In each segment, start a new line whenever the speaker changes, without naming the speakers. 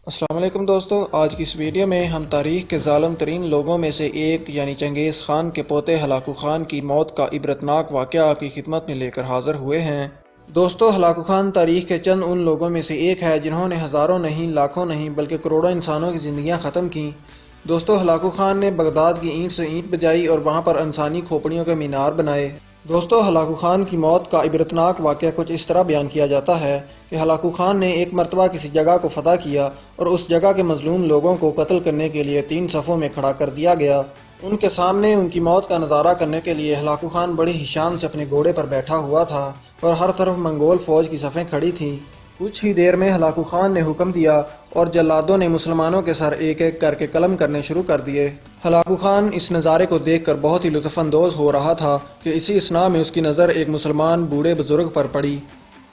السلام علیکم دوستو، آج کی اس ویڈیو میں ہم تاریخ کے ظالم ترین لوگوں میں سے ایک یعنی چنگیز خان کے پوتے ہلاکو خان کی موت کا عبرتناک واقعہ آپ کی خدمت میں لے کر حاضر ہوئے ہیں۔ دوستو، ہلاکو خان تاریخ کے چند ان لوگوں میں سے ایک ہے جنہوں نے ہزاروں نہیں، لاکھوں نہیں بلکہ کروڑوں انسانوں کی زندگیاں ختم کیں۔ دوستو، ہلاکو خان نے بغداد کی اینٹ سے اینٹ بجائی اور وہاں پر انسانی کھوپڑیوں کے مینار بنائے۔ دوستو، ہلاکو خان کی موت کا عبرتناک واقعہ کچھ اس طرح بیان کیا جاتا ہے کہ ہلاکو خان نے ایک مرتبہ کسی جگہ کو فتح کیا اور اس جگہ کے مظلوم لوگوں کو قتل کرنے کے لیے 3 صفوں میں کھڑا کر دیا گیا۔ ان کے سامنے ان کی موت کا نظارہ کرنے کے لیے ہلاکو خان بڑی ہی شان سے اپنے گھوڑے پر بیٹھا ہوا تھا اور ہر طرف منگول فوج کی صفیں کھڑی تھیں۔ کچھ ہی دیر میں ہلاکو خان نے حکم دیا اور جلادوں نے مسلمانوں کے سر ایک ایک کر کے قلم کرنے شروع کر دیے۔ ہلاکو خان اس نظارے کو دیکھ کر بہت ہی لطف اندوز ہو رہا تھا کہ اسی اثناء میں اس کی نظر ایک مسلمان بوڑھے بزرگ پر پڑی۔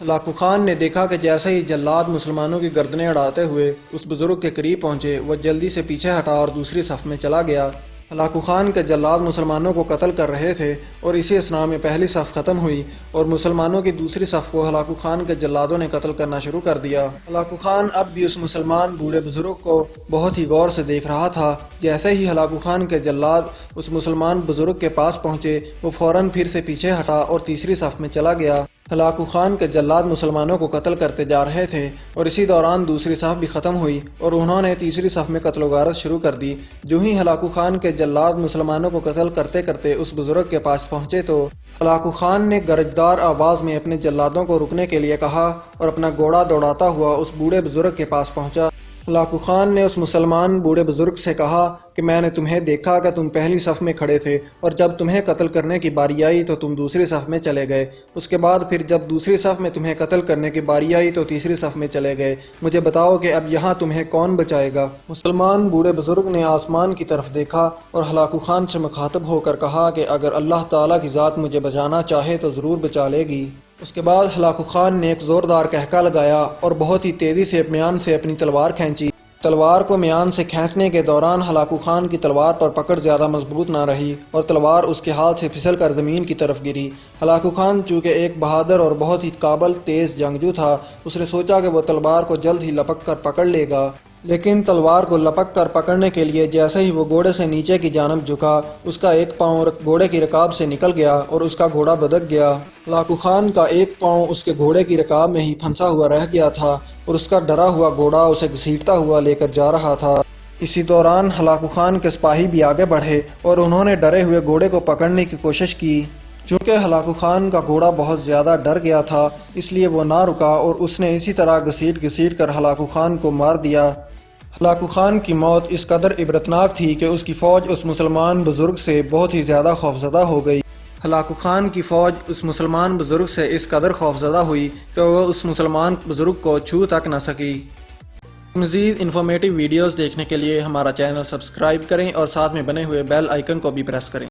ہلاکو خان نے دیکھا کہ جیسے ہی جلاد مسلمانوں کی گردنیں اڑاتے ہوئے اس بزرگ کے قریب پہنچے، وہ جلدی سے پیچھے ہٹا اور دوسری صف میں چلا گیا۔ ہلاکو خان کے جلاد مسلمانوں کو قتل کر رہے تھے اور اسی اثناء میں پہلی صف ختم ہوئی اور مسلمانوں کی دوسری صف کو ہلاکو خان کے جلادوں نے قتل کرنا شروع کر دیا۔ ہلاکو خان اب بھی اس مسلمان بوڑھے بزرگ کو بہت ہی غور سے دیکھ رہا تھا۔ جیسے ہی ہلاکو خان کے جلاد اس مسلمان بزرگ کے پاس پہنچے، وہ فوراً پھر سے پیچھے ہٹا اور تیسری صف میں چلا گیا۔ ہلاکو خان کے جلاد مسلمانوں کو قتل کرتے جا رہے تھے اور اسی دوران دوسری صف بھی ختم ہوئی اور انہوں نے تیسری صف میں قتل و غارت شروع کر دی۔ جو ہی ہلاکو خان کے جلاد مسلمانوں کو قتل کرتے کرتے اس بزرگ کے پاس پہنچے تو ہلاکو خان نے گرجدار آواز میں اپنے جلادوں کو رکنے کے لیے کہا اور اپنا گھوڑا دوڑاتا ہوا اس بوڑھے بزرگ کے پاس پہنچا۔ ہلاکو خان نے اس مسلمان بوڑھے بزرگ سے کہا کہ میں نے تمہیں دیکھا کہ تم پہلی صف میں کھڑے تھے اور جب تمہیں قتل کرنے کی باری آئی تو تم دوسری صف میں چلے گئے۔ اس کے بعد پھر جب دوسری صف میں تمہیں قتل کرنے کی باری آئی تو تیسری صف میں چلے گئے۔ مجھے بتاؤ کہ اب یہاں تمہیں کون بچائے گا؟ مسلمان بوڑھے بزرگ نے آسمان کی طرف دیکھا اور ہلاکو خان سے مخاطب ہو کر کہا کہ اگر اللہ تعالیٰ کی ذات مجھے بچانا چاہے تو ضرور بچا لے گی۔ اس کے بعد ہلاکو خان نے ایک زوردار کہکا لگایا اور بہت ہی تیزی سے میان سے اپنی تلوار کھینچی۔ تلوار کو میان سے کھینچنے کے دوران ہلاکو خان کی تلوار پر پکڑ زیادہ مضبوط نہ رہی اور تلوار اس کے ہاتھ سے پھسل کر زمین کی طرف گری۔ ہلاکو خان چونکہ ایک بہادر اور بہت ہی قابل تیز جنگجو تھا، اس نے سوچا کہ وہ تلوار کو جلد ہی لپک کر پکڑ لے گا، لیکن تلوار کو لپک کر پکڑنے کے لیے جیسے ہی وہ گھوڑے سے نیچے کی جانب جھکا، اس کا ایک پاؤں گھوڑے کی رکاب سے نکل گیا اور اس کا گھوڑا بھدک گیا۔ ہلاکو خان کا ایک پاؤں اس کے گھوڑے کی رکاب میں ہی پھنسا ہوا رہ گیا تھا اور اس کا ڈرا ہوا گھوڑا اسے گھسیٹتا ہوا لے کر جا رہا تھا۔ اسی دوران ہلاکو خان کے سپاہی بھی آگے بڑھے اور انہوں نے ڈرے ہوئے گھوڑے کو پکڑنے کی کوشش کی۔ چونکہ ہلاکو خان کا گھوڑا بہت زیادہ ڈر گیا تھا، اس لیے وہ نہ رکا اور اس نے اسی طرح گھسیٹ کر ہلاکو خان کو مار دیا۔ ہلاکو خان کی موت اس قدر عبرتناک تھی کہ اس کی فوج اس مسلمان بزرگ سے بہت ہی زیادہ خوفزدہ ہو گئی۔ ہلاکو خان کی فوج اس مسلمان بزرگ سے اس قدر خوفزدہ ہوئی کہ وہ اس مسلمان بزرگ کو چھو تک نہ سکی۔ مزید انفارمیٹیو ویڈیوز دیکھنے کے لیے ہمارا چینل سبسکرائب کریں اور ساتھ میں بنے ہوئے بیل آئیکن کو بھی پریس کریں۔